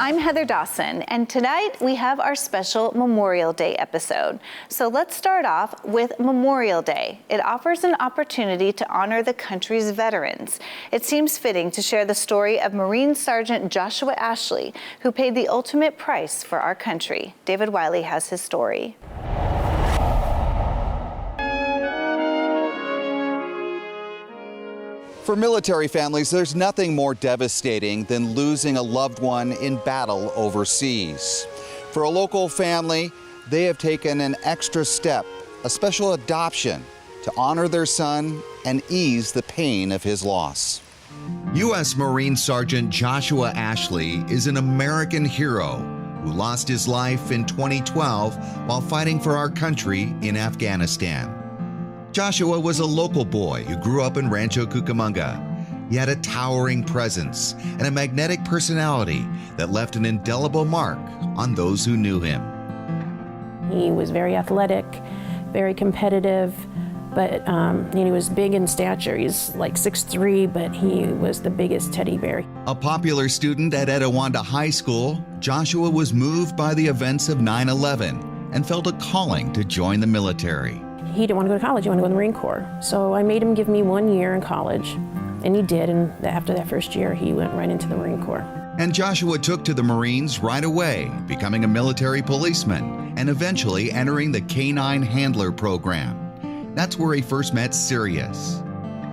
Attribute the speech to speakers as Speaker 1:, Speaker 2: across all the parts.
Speaker 1: I'm Heather Dawson, and tonight we have our special Memorial Day episode. So let's start off with Memorial Day. It offers an opportunity to honor the country's veterans. It seems fitting to share the story of Marine Sgt. Joshua Ashley, who paid the ultimate price for our country. David Wiley has his story.
Speaker 2: For military families, there's nothing more devastating than losing a loved one in battle overseas. For a local family, they have taken an extra step, a special adoption, to honor their son and ease the pain of his loss.
Speaker 3: U.S. Marine Sgt. Joshua Ashley is an American hero who lost his life in 2012 while fighting for our country in Afghanistan. Joshua was a local boy who grew up in Rancho Cucamonga. He had a towering presence and a magnetic personality that left an indelible mark on those who knew him.
Speaker 4: He was very athletic, very competitive, but he was big in stature. He's like 6'3", but he was the biggest teddy bear.
Speaker 3: A popular student at Etiwanda High School, Joshua was moved by the events of 9/11 and felt a calling to join the military.
Speaker 4: He didn't want to go to college, he wanted to go in the Marine Corps. So I made him give me 1 year in college, and he did, and after that first year, he went right into the Marine Corps.
Speaker 3: And Joshua took to the Marines right away, becoming a military policeman and eventually entering the K-9 Handler program. That's where he first met Sirius.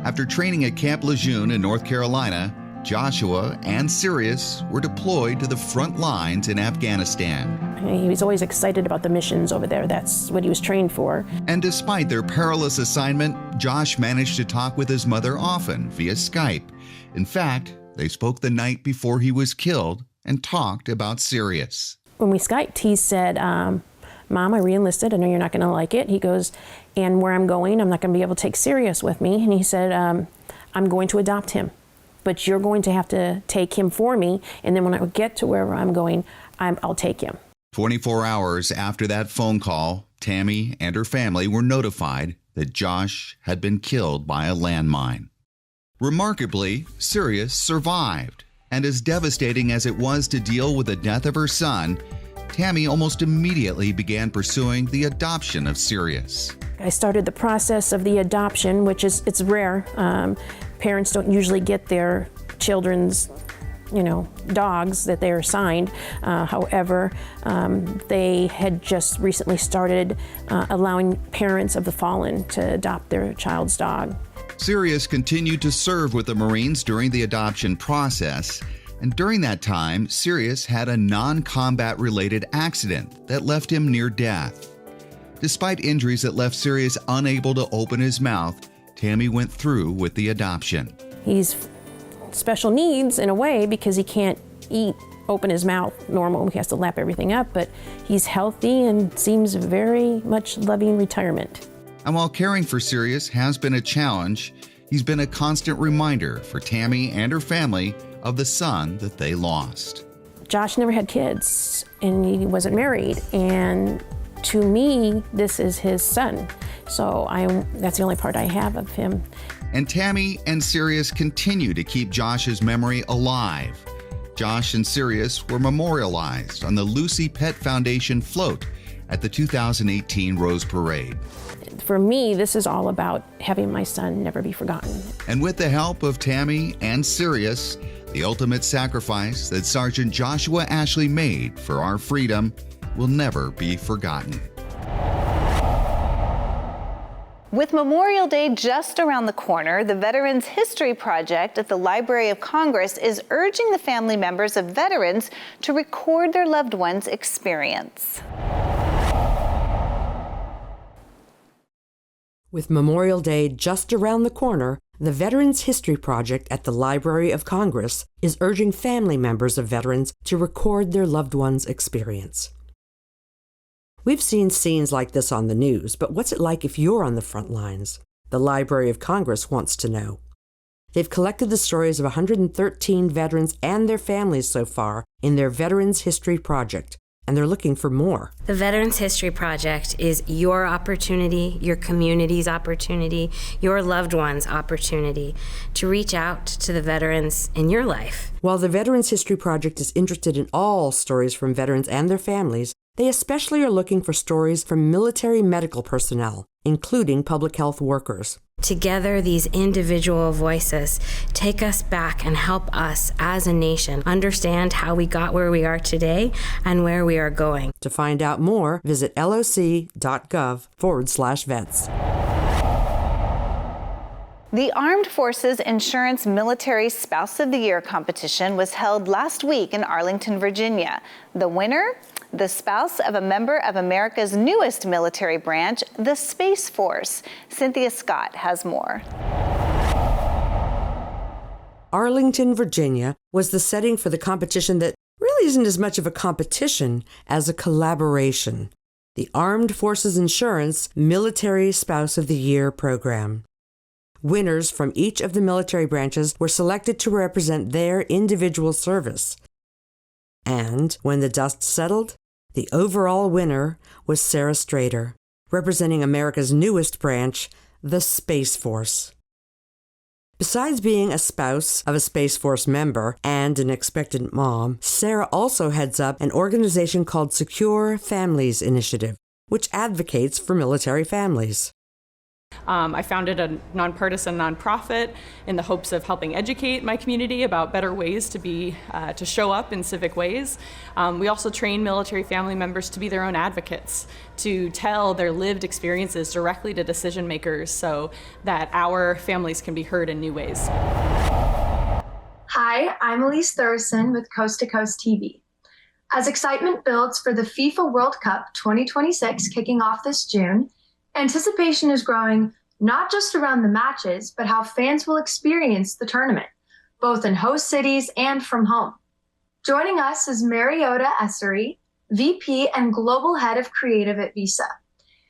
Speaker 3: After training at Camp Lejeune in North Carolina, Joshua and Sirius were deployed to the front lines in Afghanistan.
Speaker 4: He was always excited about the missions over there. That's what he was trained for.
Speaker 3: And despite their perilous assignment, Josh managed to talk with his mother often via Skype. In fact, they spoke the night before he was killed and talked about Sirius.
Speaker 4: When we Skyped, he said, Mom, I re-enlisted. I know you're not going to like it. He goes, and where I'm going, I'm not going to be able to take Sirius with me. And he said, I'm going to adopt him, but you're going to have to take him for me. And then when I get to wherever I'm going, I'll take him.
Speaker 3: 24 hours after that phone call, Tammy and her family were notified that Josh had been killed by a landmine. Remarkably, Sirius survived. And as devastating as it was to deal with the death of her son, Tammy almost immediately began pursuing the adoption of Sirius.
Speaker 4: I started the process of the adoption, which it's rare. Parents don't usually get their children's dogs that they're assigned. However, they had just recently started allowing parents of the fallen to adopt their child's dog.
Speaker 3: Sirius continued to serve with the Marines during the adoption process. And during that time, Sirius had a non-combat related accident that left him near death. Despite injuries that left Sirius unable to open his mouth, Tammy went through with the adoption.
Speaker 4: He's special needs in a way because he can't open his mouth normal. He has to lap everything up, but he's healthy and seems very much loving retirement.
Speaker 3: And while caring for Sirius has been a challenge, he's been a constant reminder for Tammy and her family of the son that they lost.
Speaker 4: Josh never had kids, and he wasn't married, and to me, this is his son. So that's the only part I have of him.
Speaker 3: And Tammy and Sirius continue to keep Josh's memory alive. Josh and Sirius were memorialized on the Lucy Pet Foundation float at the 2018 Rose Parade.
Speaker 4: For me, this is all about having my son never be forgotten.
Speaker 3: And with the help of Tammy and Sirius, the ultimate sacrifice that Sergeant Joshua Ashley made for our freedom will never be forgotten.
Speaker 1: With Memorial Day just around the corner, the Veterans History Project at the Library of Congress is urging the family members of veterans to record their loved ones' experience.
Speaker 5: With Memorial Day just around the corner, the Veterans History Project at the Library of Congress is urging family members of veterans to record their loved ones' experience. We've seen scenes like this on the news, but what's it like if you're on the front lines? The Library of Congress wants to know. They've collected the stories of 113 veterans and their families so far in their Veterans History Project, and they're looking for more.
Speaker 6: The Veterans History Project is your opportunity, your community's opportunity, your loved one's opportunity to reach out to the veterans in your life.
Speaker 5: While the Veterans History Project is interested in all stories from veterans and their families, they especially are looking for stories from military medical personnel, including public health workers.
Speaker 6: Together, these individual voices take us back and help us as a nation understand how we got where we are today and where we are going.
Speaker 5: To find out more, visit loc.gov/vets.
Speaker 1: The Armed Forces Insurance Military Spouse of the Year competition was held last week in Arlington, Virginia. The winner? The spouse of a member of America's newest military branch, the Space Force. Cynthia Scott has more.
Speaker 5: Arlington, Virginia was the setting for the competition that really isn't as much of a competition as a collaboration. The Armed Forces Insurance Military Spouse of the Year program. Winners from each of the military branches were selected to represent their individual service. And when the dust settled, the overall winner was Sarah Strader, representing America's newest branch, the Space Force. Besides being a spouse of a Space Force member and an expectant mom, Sarah also heads up an organization called Secure Families Initiative, which advocates for military families.
Speaker 7: I founded a nonpartisan nonprofit in the hopes of helping educate my community about better ways to show up in civic ways. We also train military family members to be their own advocates, to tell their lived experiences directly to decision makers so that our families can be heard in new ways.
Speaker 8: Hi, I'm Elise Thurston with Coast to Coast TV. As excitement builds for the FIFA World Cup 2026 kicking off this June, anticipation is growing not just around the matches, but how fans will experience the tournament, both in host cities and from home. Joining us is Mariota Essery, VP and Global Head of Creative at Visa.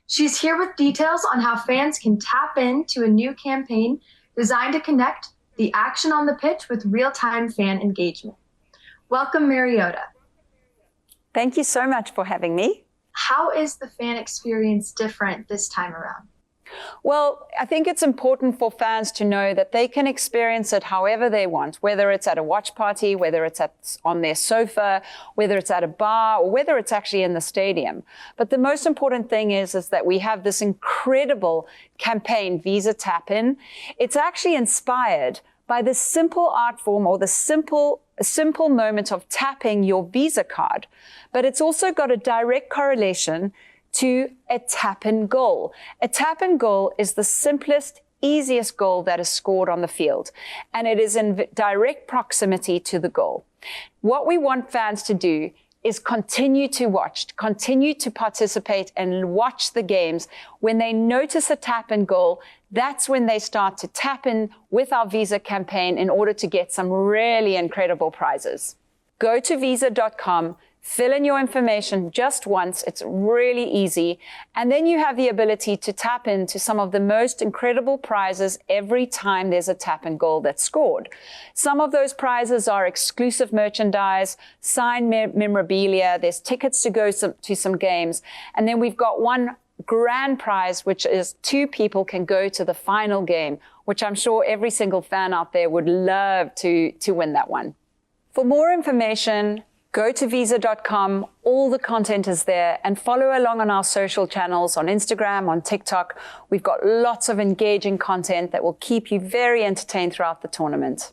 Speaker 8: She's here with details on how fans can tap into a new campaign designed to connect the action on the pitch with real-time fan engagement. Welcome, Mariota.
Speaker 9: Thank you so much for having me.
Speaker 8: How is the fan experience different this time around?
Speaker 9: Well, I think it's important for fans to know that they can experience it however they want, whether it's at a watch party, whether it's on their sofa, whether it's at a bar, or whether it's actually in the stadium. But the most important thing is that we have this incredible campaign, Visa Tap In. It's actually inspired by the simple art form or the simple moment of tapping your Visa card. But it's also got a direct correlation to a tap-in goal. A tap-in goal is the simplest, easiest goal that is scored on the field, and it is in direct proximity to the goal. What we want fans to do is continue to watch, continue to participate and watch the games. When they notice a tap-in goal, that's when they start to tap in with our Visa campaign in order to get some really incredible prizes. Go to visa.com, fill in your information just once. It's really easy. And then you have the ability to tap into some of the most incredible prizes every time there's a tap-in goal that's scored. Some of those prizes are exclusive merchandise, signed memorabilia. There's tickets to go to some games. And then we've got one grand prize, which is 2 people can go to the final game, which I'm sure every single fan out there would love to win that one. For more information, go to visa.com. All the content is there, and follow along on our social channels on Instagram, on TikTok. We've got lots of engaging content that will keep you very entertained throughout the tournament.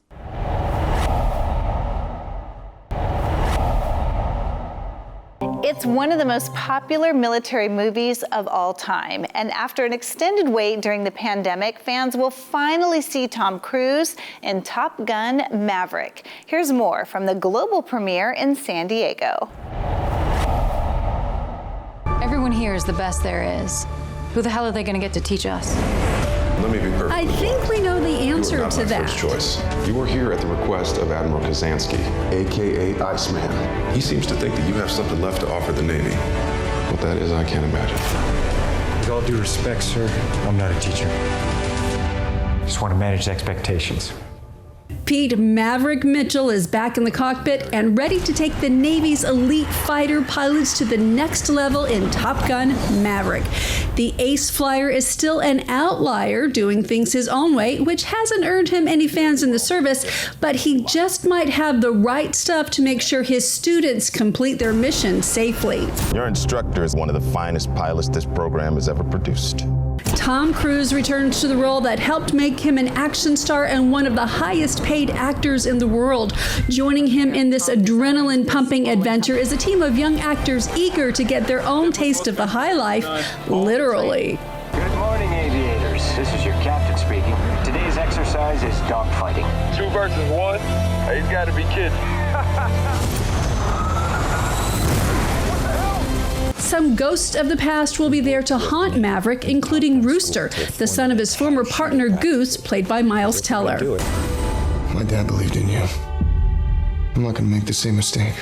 Speaker 1: It's one of the most popular military movies of all time. And after an extended wait during the pandemic, fans will finally see Tom Cruise in Top Gun: Maverick. Here's more from the global premiere in San Diego.
Speaker 10: Everyone here is the best there is. Who the hell are they going to get to teach us?
Speaker 11: Let me be perfect.
Speaker 10: I think we know the answer
Speaker 11: you are not
Speaker 10: to
Speaker 11: my
Speaker 10: that.
Speaker 11: First choice. You are here at the request of Admiral Kazansky, aka Iceman. He seems to think that you have something left to offer the Navy. What that is, I can't imagine.
Speaker 12: With all due respect, sir, I'm not a teacher. Just want to manage expectations.
Speaker 13: Pete Maverick Mitchell is back in the cockpit and ready to take the Navy's elite fighter pilots to the next level in Top Gun Maverick. The ace flyer is still an outlier, doing things his own way, which hasn't earned him any fans in the service, but he just might have the right stuff to make sure his students complete their mission safely.
Speaker 14: Your instructor is one of the finest pilots this program has ever produced.
Speaker 13: Tom Cruise returns to the role that helped make him an action star and one of the highest paid actors in the world. Joining him in this adrenaline-pumping adventure is a team of young actors eager to get their own taste of the high life, literally.
Speaker 15: Good morning, aviators. This is your captain speaking. Today's exercise is dogfighting.
Speaker 16: 2 versus 1? He's got to be kidding.
Speaker 13: Some ghosts of the past will be there to haunt Maverick, including Rooster, the son of his former partner Goose, played by Miles Teller.
Speaker 17: My dad believed in you. I'm not going to make the same mistake.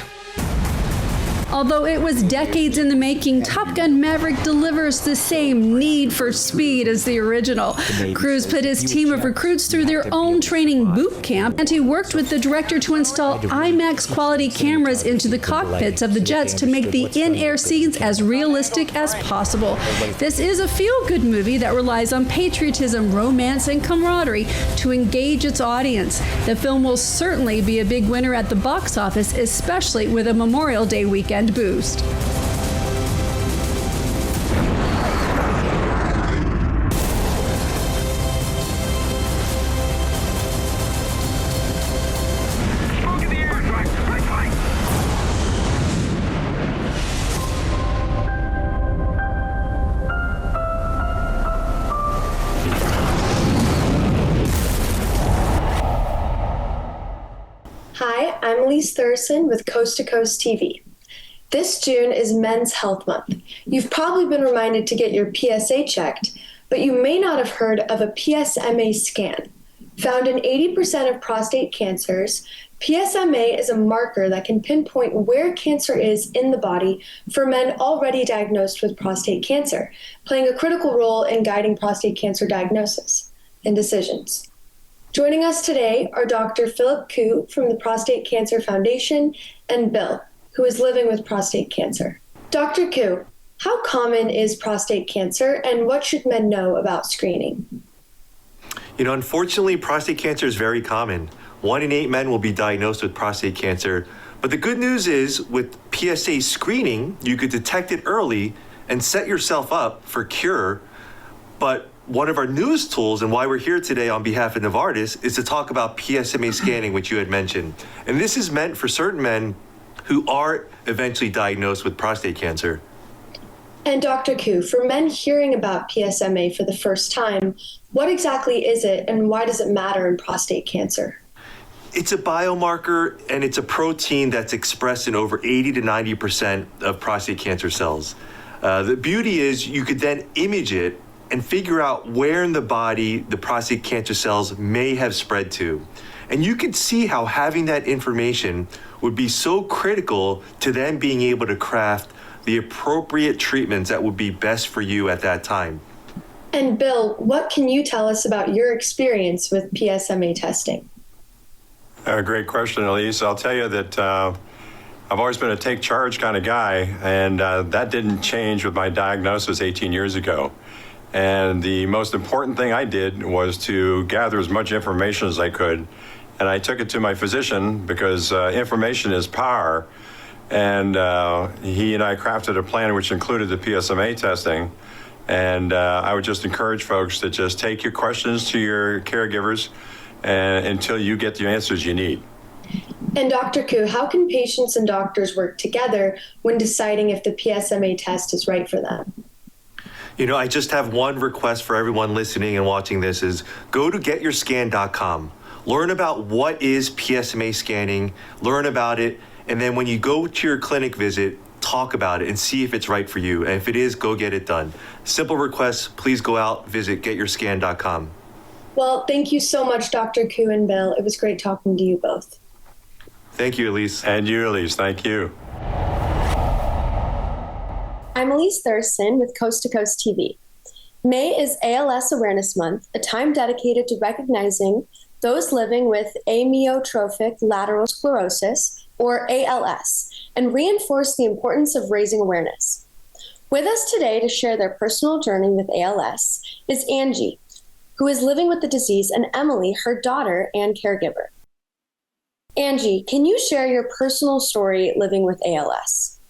Speaker 13: Although it was decades in the making, Top Gun Maverick delivers the same need for speed as the original. Cruise put his team of recruits through their own training boot camp, and he worked with the director to install IMAX quality cameras into the cockpits of the jets to make the in-air scenes as realistic as possible. This is a feel-good movie that relies on patriotism, romance, and camaraderie to engage its audience. The film will certainly be a big winner at the box office, especially with a Memorial Day weekend boost.
Speaker 8: Hi, I'm Elise Thurston with Coast to Coast TV. This June is Men's Health Month. You've probably been reminded to get your PSA checked, but you may not have heard of a PSMA scan. Found in 80% of prostate cancers, PSMA is a marker that can pinpoint where cancer is in the body for men already diagnosed with prostate cancer, playing a critical role in guiding prostate cancer diagnosis and decisions. Joining us today are Dr. Philip Koo from the Prostate Cancer Foundation and Bill, who is living with prostate cancer. Dr. Koo, how common is prostate cancer and what should men know about screening?
Speaker 18: Unfortunately, prostate cancer is very common. 1 in 8 men will be diagnosed with prostate cancer. But the good news is with PSA screening, you could detect it early and set yourself up for cure. But one of our newest tools and why we're here today on behalf of Novartis is to talk about PSMA scanning, which you had mentioned. And this is meant for certain men who are eventually diagnosed with prostate cancer.
Speaker 8: And Dr. Koo, for men hearing about PSMA for the first time, what exactly is it and why does it matter in prostate cancer?
Speaker 18: It's a biomarker and it's a protein that's expressed in over 80 to 90% of prostate cancer cells. The beauty is you could then image it and figure out where in the body the prostate cancer cells may have spread to. And you can see how having that information would be so critical to then being able to craft the appropriate treatments that would be best for you at that time.
Speaker 8: And Bill, what can you tell us about your experience with PSMA testing?
Speaker 12: Great question, Elise. I'll tell you that I've always been a take charge kind of guy, and that didn't change with my diagnosis 18 years ago. And the most important thing I did was to gather as much information as I could. And I took it to my physician because information is power. And he and I crafted a plan which included the PSMA testing. And I would just encourage folks to just take your questions to your caregivers until you get the answers you need.
Speaker 8: And Dr. Koo, how can patients and doctors work together when deciding if the PSMA test is right for them?
Speaker 18: I just have one request for everyone listening and watching this is go to getyourscan.com. Learn about what is PSMA scanning, learn about it, and then when you go to your clinic visit, talk about it and see if it's right for you. And if it is, go get it done. Simple request, please go out, visit getyourscan.com.
Speaker 8: Well, thank you so much, Dr. Koo and Bill. It was great talking to you both.
Speaker 18: Thank you, Elise.
Speaker 12: And you, Elise. Thank you.
Speaker 8: I'm Elise Thurston with Coast to Coast TV. May is ALS Awareness Month, a time dedicated to recognizing
Speaker 19: those living with amyotrophic lateral sclerosis, or ALS, and reinforce the importance of raising awareness. With us today to share their personal journey with ALS is Angie, who is living with the disease, and Emily, her daughter and caregiver. Angie, can you share your personal story living with ALS?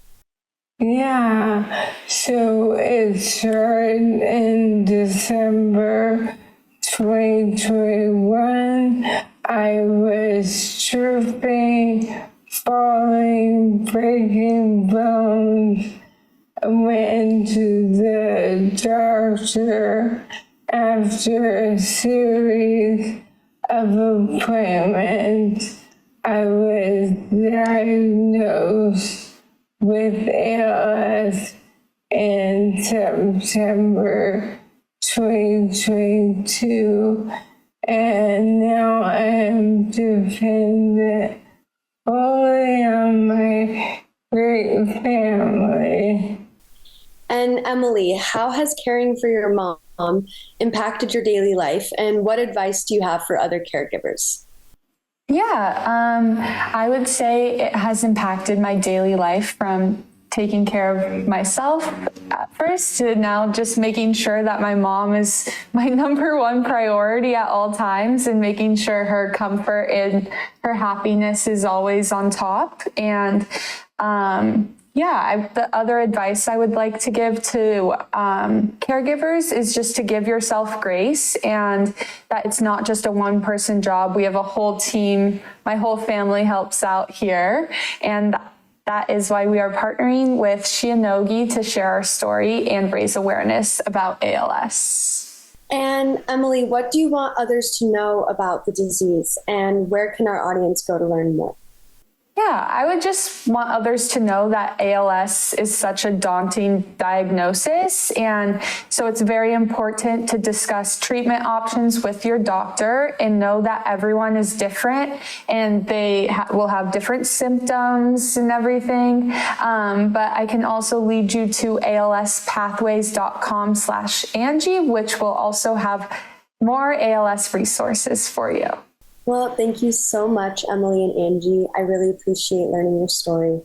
Speaker 20: Yeah, so it started in December 2021. I was tripping, falling, breaking bones. I went to the doctor after a series of appointments. I was diagnosed with ALS in September 2022, and now I am dependent fully on my great family.
Speaker 19: And Emily, how has caring for your mom impacted your daily life, and what advice do you have for other caregivers?
Speaker 21: Yeah, I would say it has impacted my daily life from taking care of myself at first to now just making sure that my mom is my number one priority at all times, and making sure her comfort and her happiness is always on top. And the other advice I would like to give to caregivers is just to give yourself grace, and that it's not just a one-person job. We have a whole team. My whole family helps out here, and that is why we are partnering with Shionogi to share our story and raise awareness about ALS.
Speaker 19: And Emily, what do you want others to know about the disease, and where can our audience go to learn more?
Speaker 21: Yeah, I would just want others to know that ALS is such a daunting diagnosis, and so it's very important to discuss treatment options with your doctor and know that everyone is different and they will have different symptoms and everything. But I can also lead you to alspathways.com/Angie, which will also have more ALS resources for you.
Speaker 19: Well, thank you so much, Emily and Angie. I really appreciate learning your story.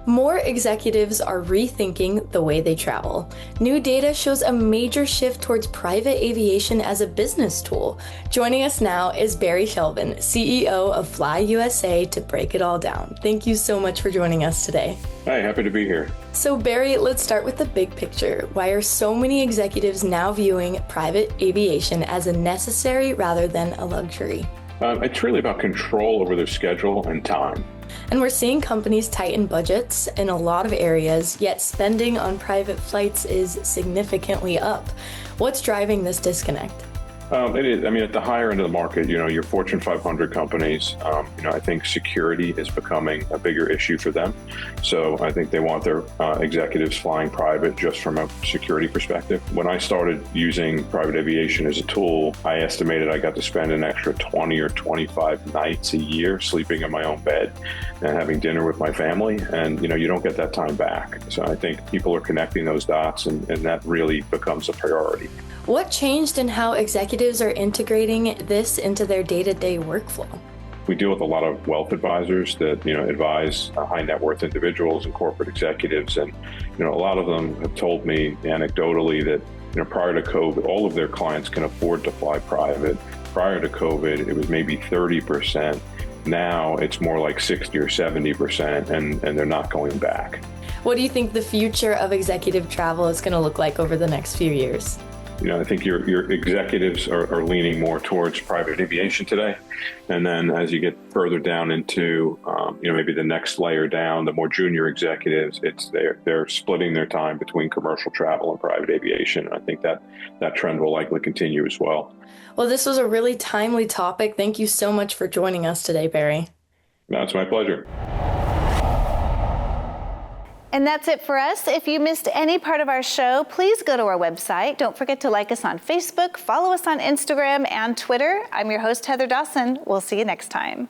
Speaker 22: More executives are rethinking the way they travel. New data shows a major shift towards private aviation as a business tool. Joining us now is Barry Shelvin, CEO of Fly USA, to break it all down. Thank you so much for joining us today.
Speaker 23: Hi, happy to be here.
Speaker 22: So Barry, let's start with the big picture. Why are so many executives now viewing private aviation as a necessary rather than a luxury?
Speaker 23: It's really about control over their schedule and time.
Speaker 22: And we're seeing companies tighten budgets in a lot of areas, yet spending on private flights is significantly up. What's driving this disconnect?
Speaker 23: It is. I mean, at the higher end of the market, your Fortune 500 companies, I think security is becoming a bigger issue for them. So I think they want their executives flying private just from a security perspective. When I started using private aviation as a tool, I estimated I got to spend an extra 20 or 25 nights a year sleeping in my own bed and having dinner with my family. And, you don't get that time back. So I think people are connecting those dots, and that really becomes a priority.
Speaker 22: What changed in how executives are integrating this into their day-to-day workflow?
Speaker 23: We deal with a lot of wealth advisors that, advise high net worth individuals and corporate executives. And, a lot of them have told me anecdotally that, prior to COVID, all of their clients can afford to fly private. Prior to COVID, it was maybe 30%. Now it's more like 60 or 70%, and they're not going back.
Speaker 22: What do you think the future of executive travel is going to look like over the next few years?
Speaker 23: I think your executives are leaning more towards private aviation today. And then as you get further down into, maybe the next layer down, the more junior executives, they're splitting their time between commercial travel and private aviation. And I think that trend will likely continue as well.
Speaker 22: Well, this was a really timely topic. Thank you so much for joining us today, Barry.
Speaker 23: No, it's my pleasure.
Speaker 1: And that's it for us. If you missed any part of our show, please go to our website. Don't forget to like us on Facebook, follow us on Instagram and Twitter. I'm your host, Heather Dawson. We'll see you next time.